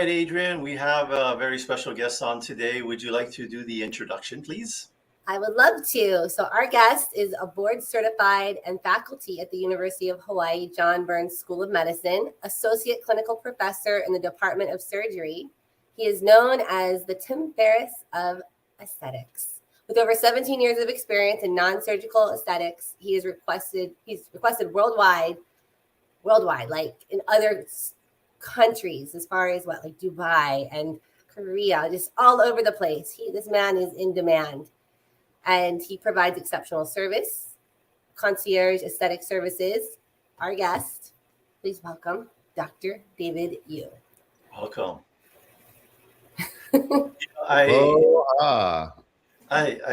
right, Adrian, we have a very special guest on today. Would you like to do the introduction, please? I would love to. So our guest is a board certified and faculty at the University of Hawaii John Burns School of Medicine, associate clinical professor in the Department of Surgery. He is known as the Tim Ferriss of aesthetics. With over 17 years of experience in non-surgical aesthetics, he's requested worldwide, like in other countries, as far as like Dubai and Korea, just all over the place. This man is in demand. And he provides exceptional service, concierge aesthetic services. Our guest, please welcome Dr. David Yew. Welcome. I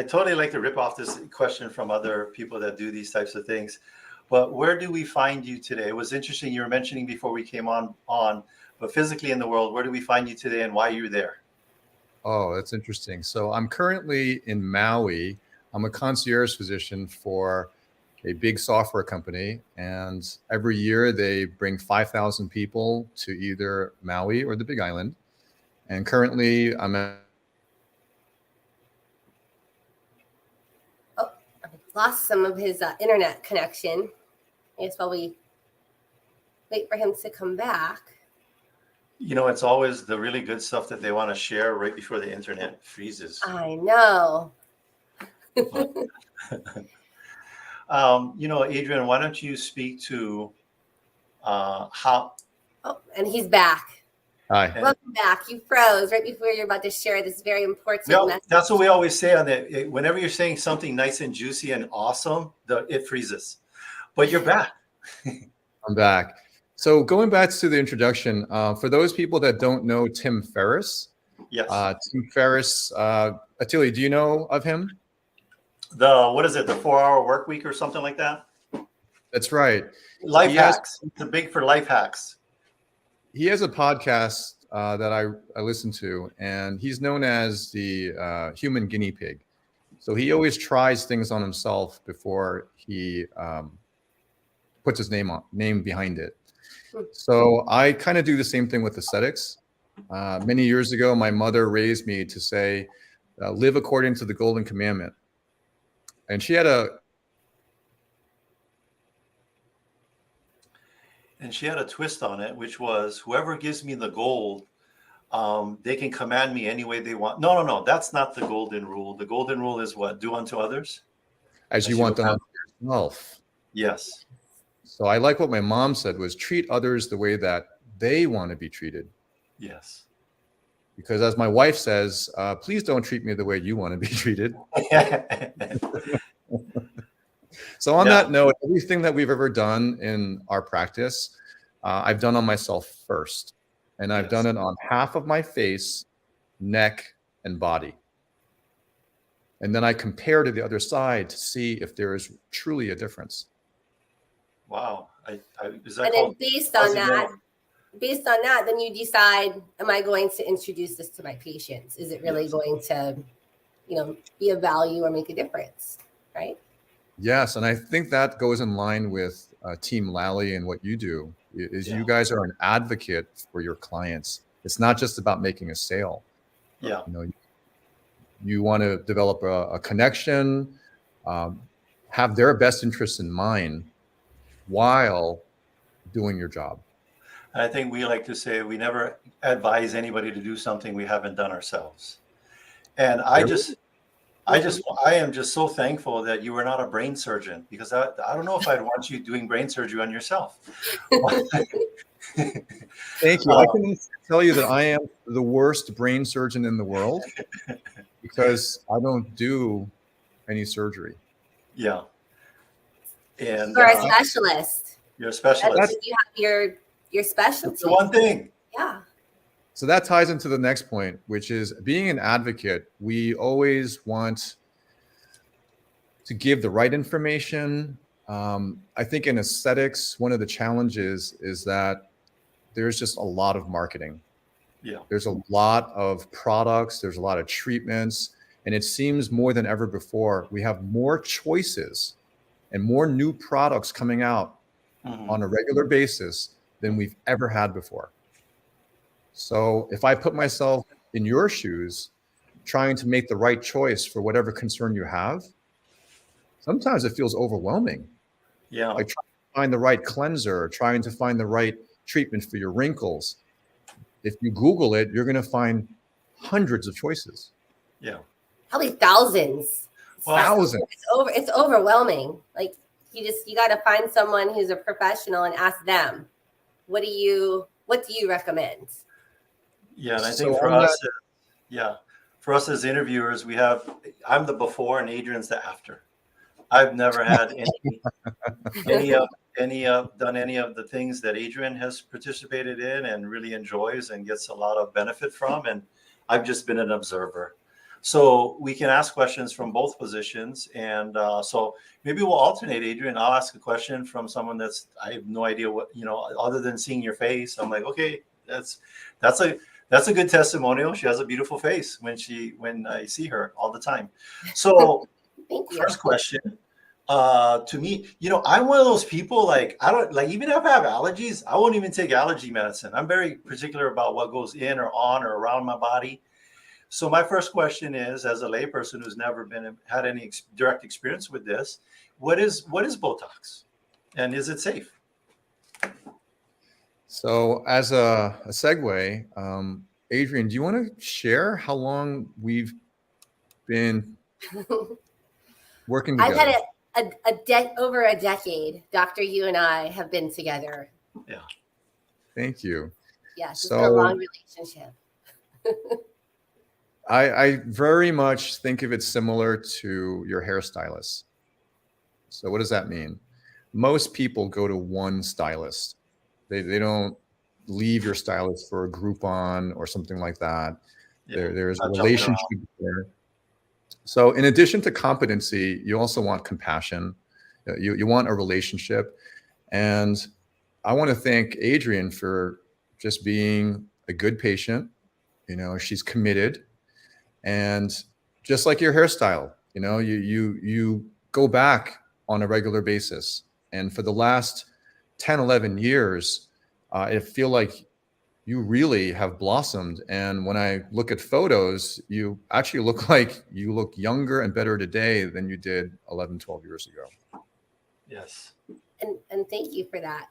totally like to rip off this question from other people that do these types of things. But where do we find you today? It was interesting. You were mentioning before we came on, but physically in the world, where do we find you today and why you're there? Oh, that's interesting. So I'm currently in Maui. I'm a concierge physician for a big software company. And every year they bring 5,000 people to either Maui or the Big Island. And currently I'm at... Oh, I lost some of his internet connection. I guess while we wait for him to come back. You know, it's always the really good stuff that they want to share right before the internet freezes. I know. Adrian, why don't you speak to how... Oh, and he's back. Hi. Welcome back. You froze right before you're about to share this very important message. That's what we always say on it. Whenever you're saying something nice and juicy and awesome, it freezes. But you're back. I'm back. So going back to the introduction, for those people that don't know Tim Ferriss, yes, Tim Ferriss, Atili, do you know of him? The 4-hour work week or something like that? That's right. Life hacks. It's big for life hacks. He has a podcast that I listen to, and he's known as the human guinea pig. So he always tries things on himself before he puts his name behind it. So I kind of do the same thing with aesthetics. Many years ago, my mother raised me to say, live according to the golden commandment. And she had a twist on it, which was whoever gives me the gold, they can command me any way they want. No, that's not the golden rule. The golden rule is what? Do unto others as you want them unto yourself. Yes. So I like what my mom said was treat others the way that they want to be treated. Yes. Because as my wife says, please don't treat me the way you want to be treated. So on that note, everything that we've ever done in our practice, I've done on myself first. And I've done it on half of my face, neck, and body. And then I compare to the other side to see if there is truly a difference. Wow. Is that and then based on that, then you decide, am I going to introduce this to my patients? Is it really going to, be of value or make a difference, right? Yes, and I think that goes in line with Team Lally and what you do. You guys are an advocate for your clients. It's not just about making a sale. Yeah. You want to develop a connection, have their best interests in mind while doing your job. I think we like to say we never advise anybody to do something we haven't done ourselves. And I am just so thankful that you were not a brain surgeon, because I don't know if I'd want you doing brain surgery on yourself. Thank you. I can tell you that I am the worst brain surgeon in the world because I don't do any surgery. Yeah. And you're a specialist. You're a specialist. You have your specialty. That's the one thing. Yeah. So that ties into the next point, which is being an advocate. We always want to give the right information. I think in aesthetics, one of the challenges is that there's just a lot of marketing. Yeah. There's a lot of products. There's a lot of treatments. And it seems more than ever before, we have more choices and more new products coming out on a regular basis than we've ever had before. So if I put myself in your shoes, trying to make the right choice for whatever concern you have, sometimes it feels overwhelming. Yeah. Like trying to find the right cleanser, trying to find the right treatment for your wrinkles. If you Google it, you're going to find hundreds of choices. Yeah. Probably thousands. Well, Thousands. It's overwhelming. Like you got to find someone who's a professional and ask them, what do you recommend? yeah. And I So think for on us, that, yeah, for us as interviewers, I'm the before and Adrian's the after. I've never had done any of the things that Adrian has participated in and really enjoys and gets a lot of benefit from. And I've just been an observer. So we can ask questions from both positions. And so maybe we'll alternate, Adrian. I'll ask a question from someone I have no idea what, other than seeing your face. I'm like, okay, that's a good testimonial. She has a beautiful face when I see her all the time. So Thank you. first question, to me, I'm one of those people, like, I don't like, even if I have allergies, I won't even take allergy medicine. I'm very particular about what goes in or on or around my body. So my first question is, as a layperson who's never had any direct experience with this, what is Botox, and is it safe? so as a segue, Adrian, do you want to share how long we've been working I've together? had over a decade. Dr. Yew and I have been together. Yeah. Thank you. Yes, it's been a long So relationship. I very much think of it similar to your hairstylist. So what does that mean? Most people go to one stylist. They don't leave your stylist for a Groupon or something like that. Yeah. There's a Not jumping relationship around. there. So in addition to competency, you also want compassion. You want a relationship. And I want to thank Adrian for just being a good patient. She's committed. And just like your hairstyle, you go back on a regular basis. And for the last 10, 11 years, I feel like you really have blossomed. And when I look at photos, you actually look younger and better today than you did 11, 12 years ago. Yes. And thank you for that.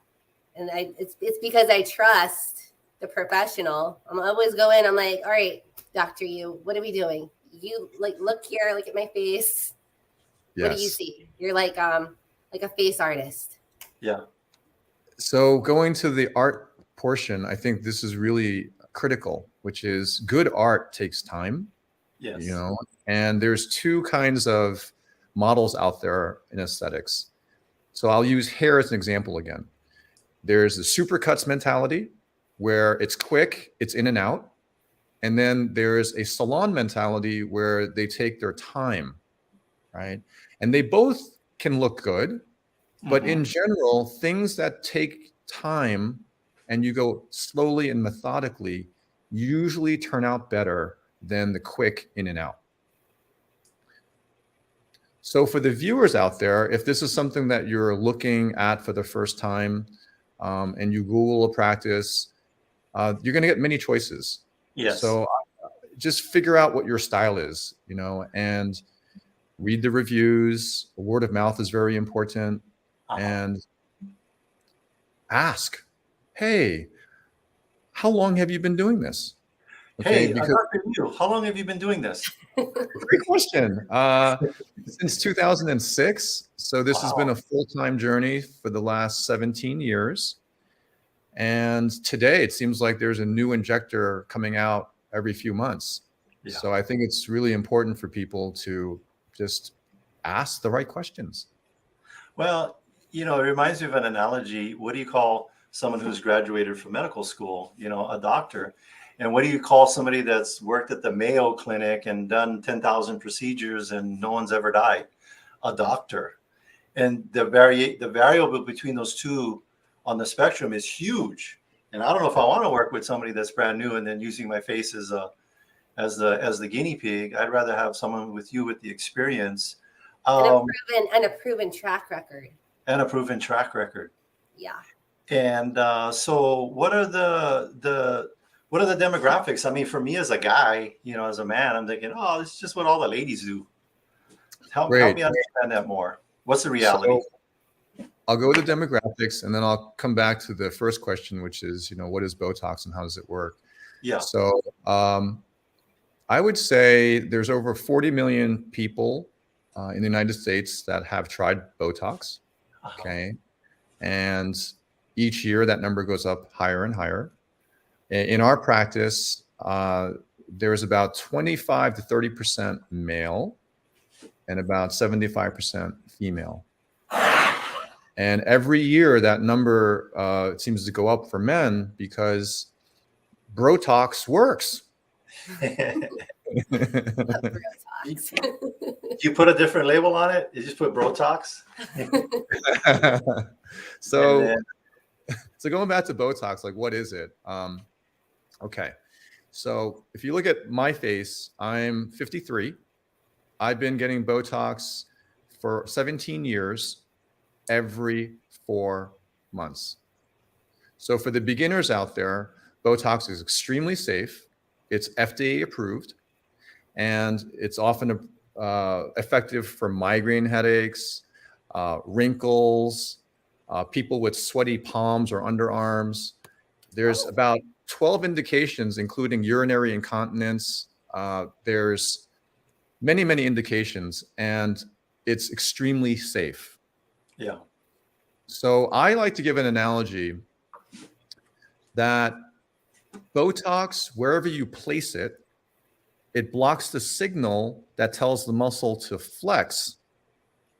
And it's because I trust the professional. I'm always going, I'm like, all right, Dr. Yew, what are we doing? You look here, look at my face. Yes. What do you see? You're like a face artist. Yeah. So going to the art portion, I think this is really critical, which is good art takes time. Yes. And there's two kinds of models out there in aesthetics. So I'll use hair as an example again. There's the supercuts mentality, where it's quick, it's in and out. And then there's a salon mentality where they take their time, right? And they both can look good, but in general, things that take time and you go slowly and methodically usually turn out better than the quick in and out. So for the viewers out there, if this is something that you're looking at for the first time, and you Google a practice, you're going to get many choices. Yes. So just figure out what your style is, and read the reviews. Word of mouth is very important. And ask, hey, how long have you been doing this? Okay, Hey, because Dr. Yew, how long have you been doing this? great question. Since 2006. So this has been a full-time journey for the last 17 years. And today it seems like there's a new injector coming out every few months. Yeah. So I think it's really important for people to just ask the right questions. Well, it reminds me of an analogy. What do you call someone who's graduated from medical school? A doctor. And what do you call somebody that's worked at the Mayo Clinic and done 10,000 procedures and no one's ever died? A doctor. And the variable between those two on the spectrum is huge. And I don't know if I want to work with somebody that's brand new and then using my face as the guinea pig. I'd rather have someone with the experience. And a proven track record. And a proven track record. Yeah. And so what are What are the demographics? I mean, for me as a guy, as a man, I'm thinking, oh, this is just what all the ladies do. Help Great. me understand that more. What's the reality? So I'll go to demographics, and then I'll come back to the first question, which is, what is Botox and how does it work? Yeah. So I would say there's over 40 million people in the United States that have tried Botox. Okay. And each year that number goes up higher and higher. In our practice, there's about 25 to 30% male and about 75% female. And every year that number seems to go up for men because Botox works. You put a different label on it? You just put Botox? So going back to Botox, like, what is it? Okay. So if you look at my face, I'm 53. I've been getting Botox for 17 years, every 4 months. So for the beginners out there, Botox is extremely safe. It's FDA approved, and it's often effective for migraine headaches, wrinkles, people with sweaty palms or underarms. There's about 12 indications, including urinary incontinence. There's many, many indications, and it's extremely safe. Yeah. So I like to give an analogy that Botox, wherever you place it, it blocks the signal that tells the muscle to flex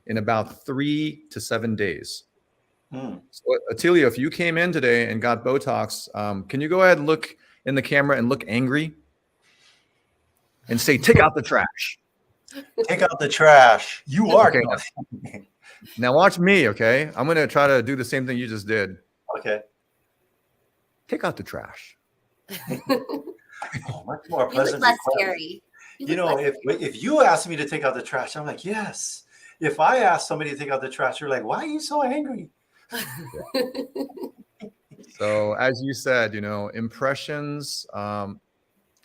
in about 3 to 7 days. So, Attilio, if you came in today and got Botox, can you go ahead and look in the camera and look angry and say, take out the trash? Take out the trash. You are. Okay. Now watch me, okay? I'm going to try to do the same thing you just did. Okay. Take out the trash. Much more pleasant. Less scary. If you ask me to take out the trash, I'm like, yes. If I ask somebody to take out the trash, you're like, why are you so angry? So as you said, impressions are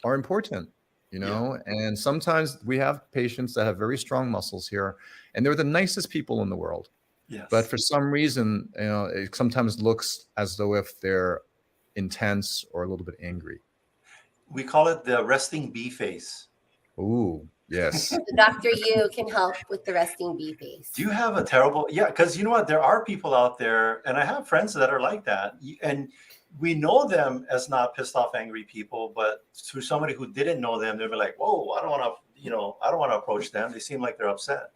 important, and sometimes we have patients that have very strong muscles here, and they're the nicest people in the world. Yes. But for some reason, it sometimes looks as though if they're intense or a little bit angry. We call it the resting bee face. Ooh, yes. Dr. Yew can help with the resting bee face. Do you have a terrible? Yeah, because you know what? There are people out there, and I have friends that are like that. And we know them as not pissed off, angry people, but through somebody who didn't know them, they'll be like, whoa, I don't want to approach them. They seem like they're upset.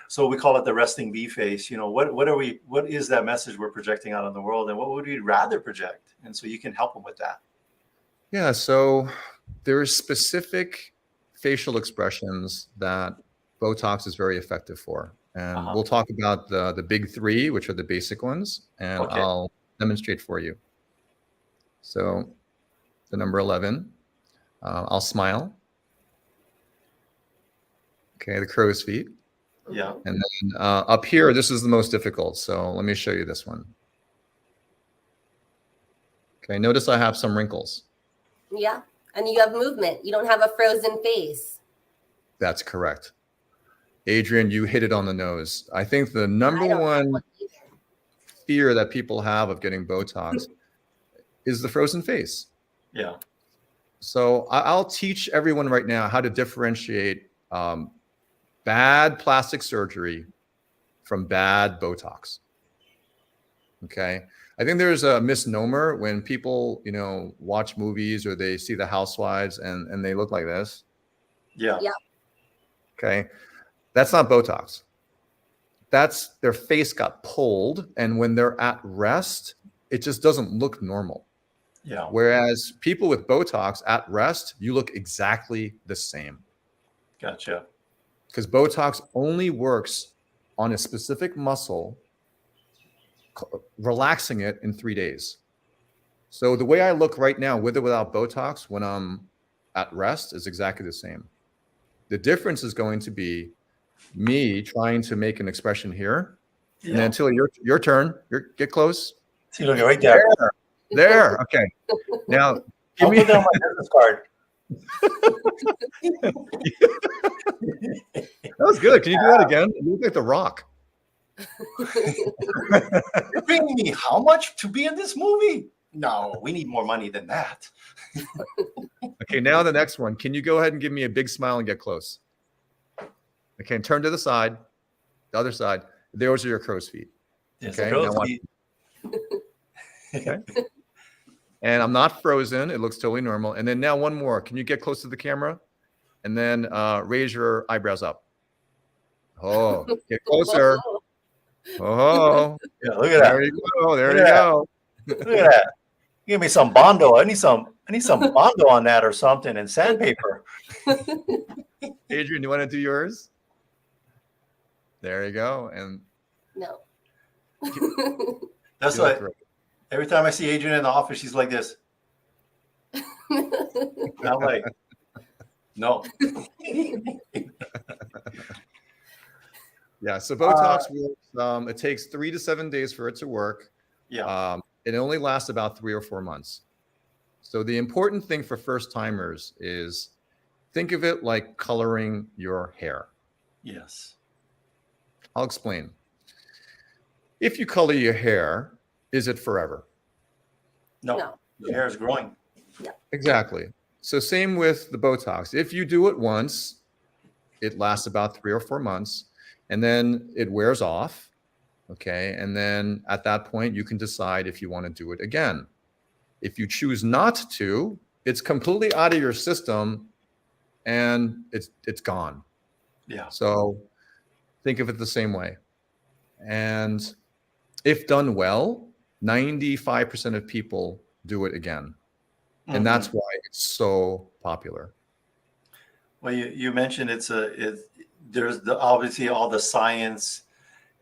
So we call it the resting bee face. What is that message we're projecting out in the world, and what would we rather project? And so you can help them with that. Yeah, so there's specific facial expressions that Botox is very effective for. And we'll talk about the big three, which are the basic ones, and I'll demonstrate for you. So the number 11, I'll smile. Okay, the crow's feet. Yeah. And then up here, this is the most difficult. So let me show you this one. Okay, notice I have some wrinkles. Yeah, and you have movement. You don't have a frozen face. That's correct. Adrian, you hit it on the nose. I think the number one fear that people have of getting Botox is the frozen face. Yeah. So I'll teach everyone right now how to differentiate bad plastic surgery from bad Botox. Okay. I think there's a misnomer when people, watch movies or they see the housewives and they look like this. Yeah. Yeah. Okay. That's not Botox. That's their face got pulled. And when they're at rest, it just doesn't look normal. Yeah. Whereas people with Botox at rest, you look exactly the same. Gotcha. Because Botox only works on a specific muscle, relaxing it in 3 days. So the way I look right now, with or without Botox, when I'm at rest, is exactly the same. The difference is going to be me trying to make an expression here. Yeah. And then until your turn, get close. See, look right there. There. Okay. Now Give I'll me put down my business card. that was good. Can you do that again? You look like The Rock. You're paying me how much to be in this movie? No, we need more money than that. Okay, now the next one. Can you go ahead and give me a big smile and get close? Okay, and turn to the side, the other side. Those are your crow's feet. Yes, Okay, crow's now watch. feet. Okay. And I'm not frozen. It looks totally normal. And then now one more. Can you get close to the camera? And then raise your eyebrows up. Oh, get closer. Oh, Yeah, look at that. there you go. There Look you at go. Look at that. Give me some Bondo. I need some Bondo on that or something and sandpaper. Adrian, you want to do yours? There you go. And No. That's you look like great. every time I see Adrian in the office, she's like this. And I'm like, no. Yeah, so Botox works. It takes 3 to 7 days for it to work. Yeah. It only lasts about 3 or 4 months. So the important thing for first timers is think of it like coloring your hair. Yes. I'll explain. If you color your hair, is it forever? No. No. Your hair is growing. Exactly. So same with the Botox. If you do it once, it lasts about 3 or 4 months, and then it wears off. Okay. And then at that point, you can decide if you want to do it again. If you choose not to, it's completely out of your system and it's gone. Yeah. So think of it the same way. And if done well, 95% of people do it again. And that's why it's so popular. Well, you mentioned there's obviously all the science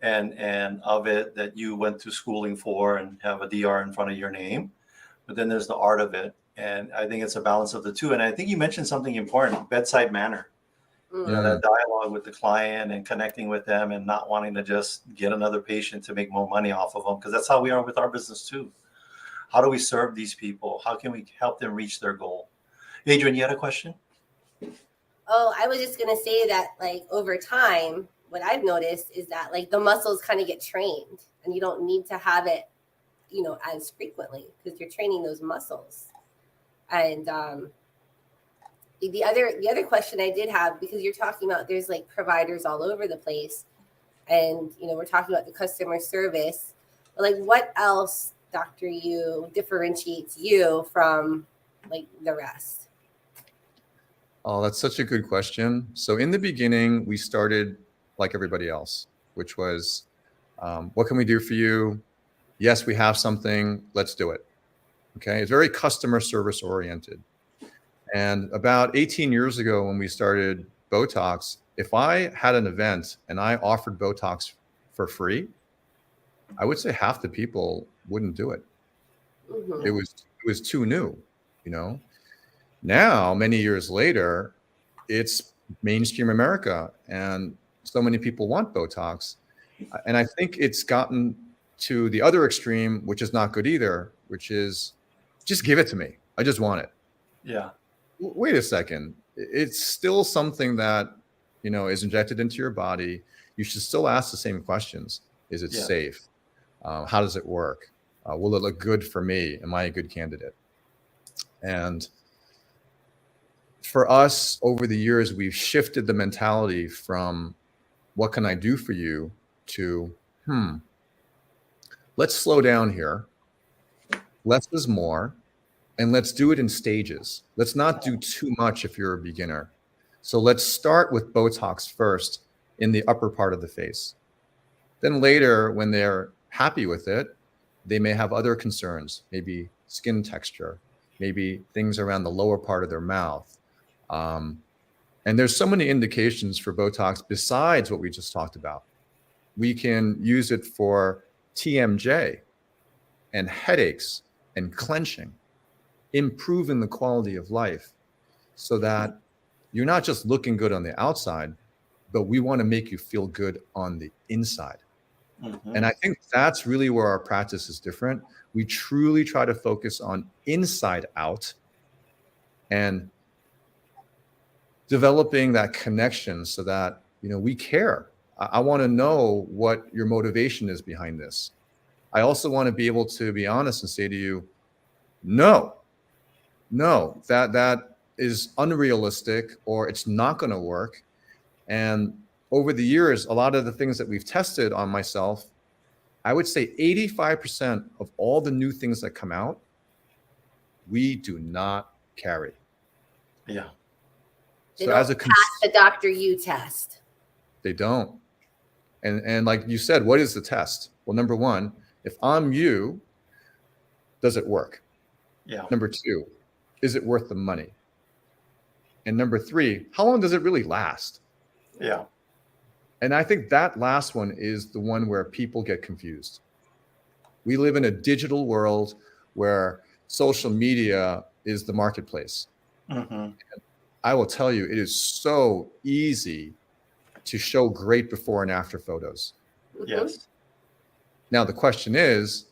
and of it that you went to schooling for and have a DR in front of your name, but then there's the art of it, and I think it's a balance of the two. And I think you mentioned something important: bedside manner. You know, that dialogue with the client and connecting with them, and not wanting to just get another patient to make more money off of them, because that's how we are with our business too. How do we serve these people? How can we help them reach their goal? Adrian, you had a question? Oh, I was just gonna say that, like, over time, what I've noticed is that, like, the muscles kind of get trained, and you don't need to have it, as frequently, because you're training those muscles. And the other question I did have, because you're talking about there's like providers all over the place, and we're talking about the customer service, but like, what else, Dr. Yew, differentiates you from like the rest? Oh, that's such a good question. So in the beginning, we started like everybody else, which was, what can we do for you? Yes, we have something. Let's do it. Okay. It's very customer service oriented. And about 18 years ago, when we started Botox, if I had an event and I offered Botox for free, I would say half the people wouldn't do it. Mm-hmm. It was too new, Now, many years later, it's mainstream America, and so many people want Botox. And I think it's gotten to the other extreme, which is not good either, which is just give it to me. I just want it. Yeah. Wait a second. It's still something that, is injected into your body. You should still ask the same questions. Is it safe? How does it work? Will it look good for me? Am I a good candidate? And for us, over the years, we've shifted the mentality from what can I do for you to, let's slow down here. Less is more. And let's do it in stages. Let's not do too much if you're a beginner. So let's start with Botox first in the upper part of the face. Then later, when they're happy with it, they may have other concerns, maybe skin texture, maybe things around the lower part of their mouth. And there's so many indications for Botox besides what we just talked about. We can use it for TMJ and headaches and clenching, improving the quality of life so that you're not just looking good on the outside, but we want to make you feel good on the inside. Mm-hmm. And I think that's really where our practice is different. We truly try to focus on inside out and developing that connection so that, we care. I want to know what your motivation is behind this. I also want to be able to be honest and say to you, no, that is unrealistic, or it's not going to work. And over the years, a lot of the things that we've tested on myself, I would say 85% of all the new things that come out, we do not carry. Yeah. They So don't as a pass the Dr. Yew test. they don't. And like you said, what is the test? Well, number one, if I'm you, does it work? Yeah. Number two, is it worth the money? And number three, how long does it really last? Yeah. And I think that last one is the one where people get confused. We live in a digital world where social media is the marketplace. Mm-hmm. I will tell you, it is so easy to show great before and after photos. Mhm. Yes. Now, the question is,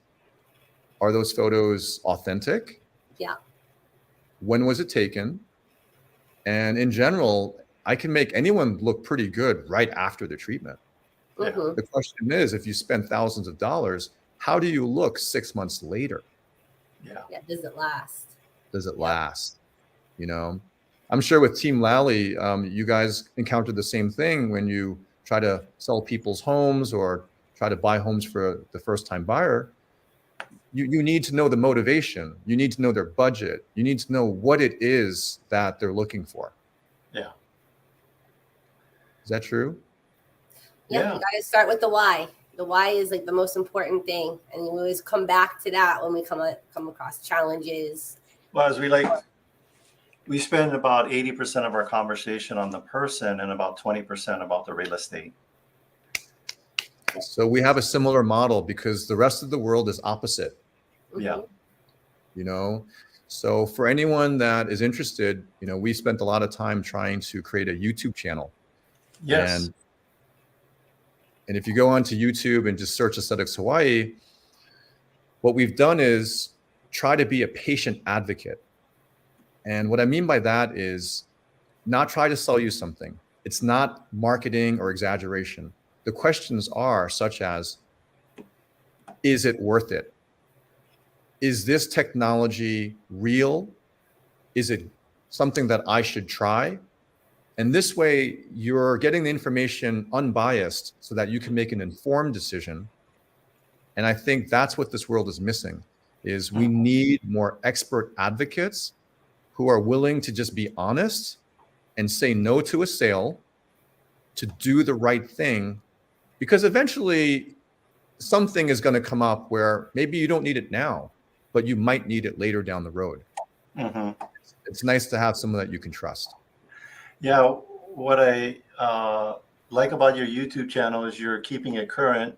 are those photos authentic? Yeah. When was it taken? And in general, I can make anyone look pretty good right after the treatment. Yeah. Mhm. The question is, if you spend thousands of dollars, how do you look 6 months later? Yeah. Yeah, does it last? Does it Yep. last? I'm sure with Team Lally, you guys encountered the same thing when you try to sell people's homes or try to buy homes for the first time buyer. You need to know the motivation. You need to know their budget. You need to know what it is that they're looking for. Yeah. Is that true? Yeah, Yeah. you got to start with the why. The why is like the most important thing, and we always come back to that when we come across challenges. Well, as we spend about 80% of our conversation on the person and about 20% about the real estate. So we have a similar model because the rest of the world is opposite. Yeah. So for anyone that is interested, we spent a lot of time trying to create a YouTube channel. Yes. And if you go onto YouTube and just search Aesthetics Hawaii, what we've done is try to be a patient advocate. And what I mean by that is not try to sell you something. It's not marketing or exaggeration. The questions are such as, is it worth it? Is this technology real? Is it something that I should try? And this way, you're getting the information unbiased so that you can make an informed decision. And I think that's what this world is missing, is we need more expert advocates who are willing to just be honest and say no to a sale, to do the right thing, because eventually something is going to come up where maybe you don't need it now, but you might need it later down the road. Mm-hmm. It's nice to have someone that you can trust. Yeah. What I like about your YouTube channel is you're keeping it current,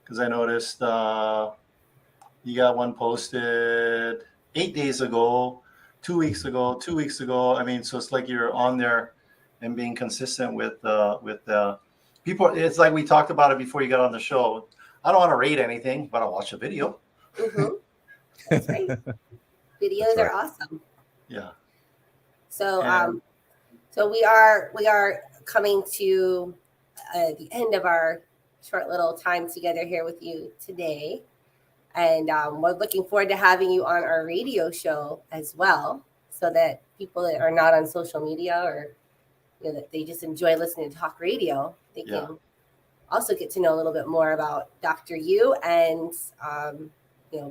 because I noticed you got one posted 8 days ago, 2 weeks ago, 2 weeks ago. I mean, so it's like you're on there and being consistent with people. It's like we talked about it before you got on the show. I don't want to rate anything, but I'll watch a video. Mm-hmm. That's right. Videos That's right. are awesome. Yeah. So, And- so we are coming to the end of our short little time together here with you today, and we're looking forward to having you on our radio show as well, so that people that are not on social media or that they just enjoy listening to talk radio, they can also get to know a little bit more about Dr. Yew and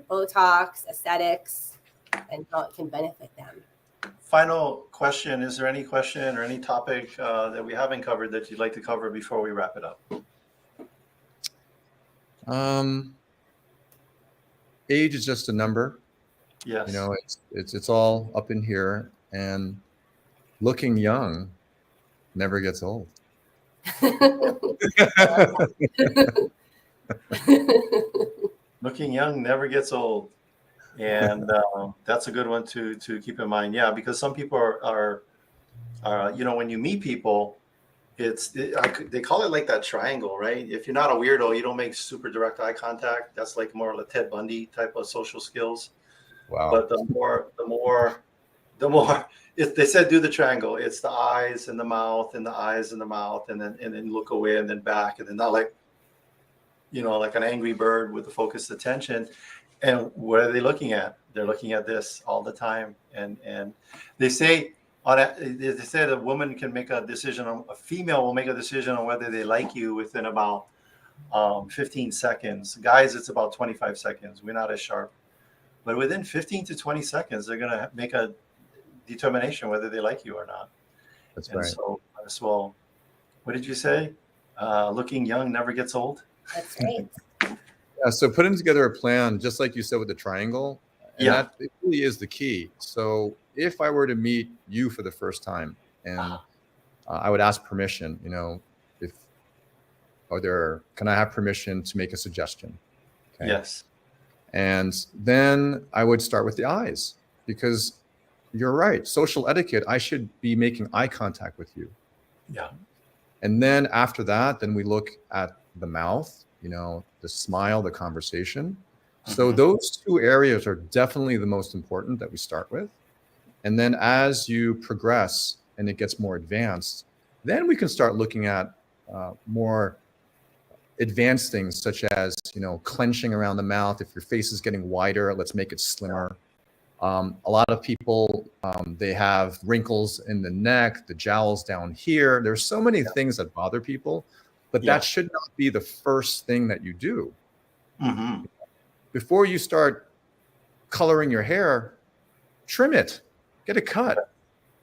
Botox, aesthetics, and how it can benefit them. Final question. Is there any question or any topic that we haven't covered that you'd like to cover before we wrap it up? Age is just a number. Yes. It's all up in here, and looking young never gets old. Looking young never gets old. And that's a good one to keep in mind. Yeah, because some people are when you meet people, they call it like that triangle, right? If you're not a weirdo, you don't make super direct eye contact. That's like more of a Ted Bundy type of social skills. Wow. But the more the more they said do the triangle. It's the eyes and the mouth and the eyes and the mouth, and then look away and then back, and then not like, like an angry bird with the focused attention. And what are they looking at? They're looking at this all the time. And they say they said a woman can make a decision on, a female will make a decision on whether they like you within about 15 seconds. Guys, it's about 25 seconds. We're not as sharp. But within 15 to 20 seconds, they're going to make a determination whether they like you or not. That's right. So, well, what did you say? Looking young never gets old. That's right. Yeah, so putting together a plan, just like you said with the triangle, and that it really is the key. So if I were to meet you for the first time, and I would ask permission, can I have permission to make a suggestion? Okay. Yes. And then I would start with the eyes, because you're right. Social etiquette, I should be making eye contact with you. Yeah. And then after that, then we look at the mouth, the smile, the conversation. So those two areas are definitely the most important that we start with. And then as you progress and it gets more advanced, then we can start looking at more advanced things, such as, clenching around the mouth. If your face is getting wider, let's make it slimmer. A lot of people, they have wrinkles in the neck, the jowls down here. There's so many things that bother people, but that should not be the first thing that you do. Mm-hmm. Before you start coloring your hair, trim it, get a cut.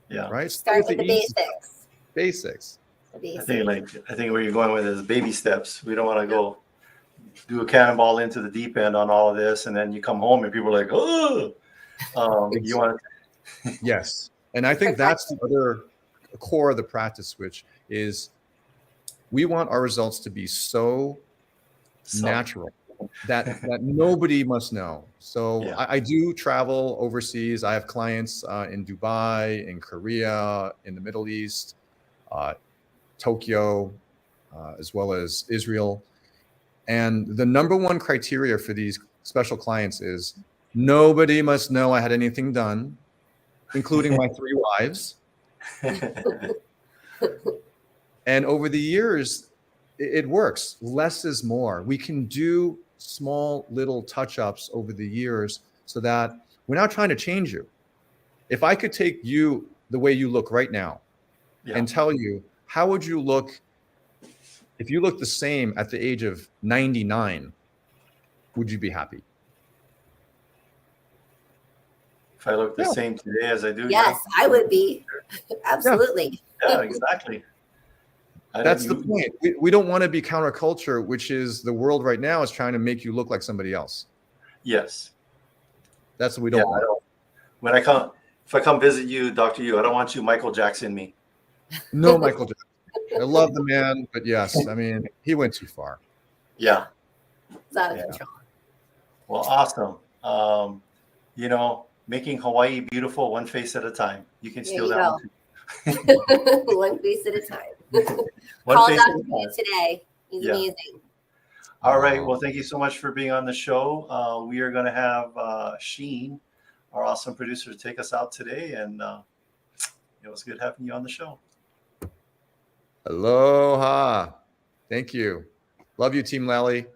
Yeah. Right. Start with the basics. Basics. I think where you're going with it is baby steps. We don't want to go do a cannonball into the deep end on all of this, and then you come home and people are like, oh. You want to. Yes. And I think that's the other core of the practice switch is we want our results to be so natural that nobody must know. So I do travel overseas. I have clients in Dubai, in Korea, in the Middle East, Tokyo, as well as Israel. And the number one criteria for these special clients is nobody must know I had anything done, including my 3 wives. And over the years, it works. Less is more. We can do small little touch-ups over the years so that we're not trying to change you. If I could take you the way you look right now and tell you, how would you look if you look the same at the age of 99? Would you be happy? If I look the same today as I do, yes, I would be. Absolutely. Yeah, exactly. That's the point. We don't want to be counterculture, which is the world right now is trying to make you look like somebody else. Yes. That's what we don't want. If I come visit you, Dr. Yew, I don't want you Michael Jackson me. No, Michael Jackson. I love the man, but yes, I mean, he went too far. Yeah. It's out of control. Well, awesome. Making Hawaii beautiful one face at a time. You can steal that one too. One face at a time. One Call face Dr. Yew today. He's amazing. All right. Well, thank you so much for being on the show. We are going to have Sheen, our awesome producer, to take us out today. And it was good having you on the show. Aloha. Thank you. Love you, Team Lally.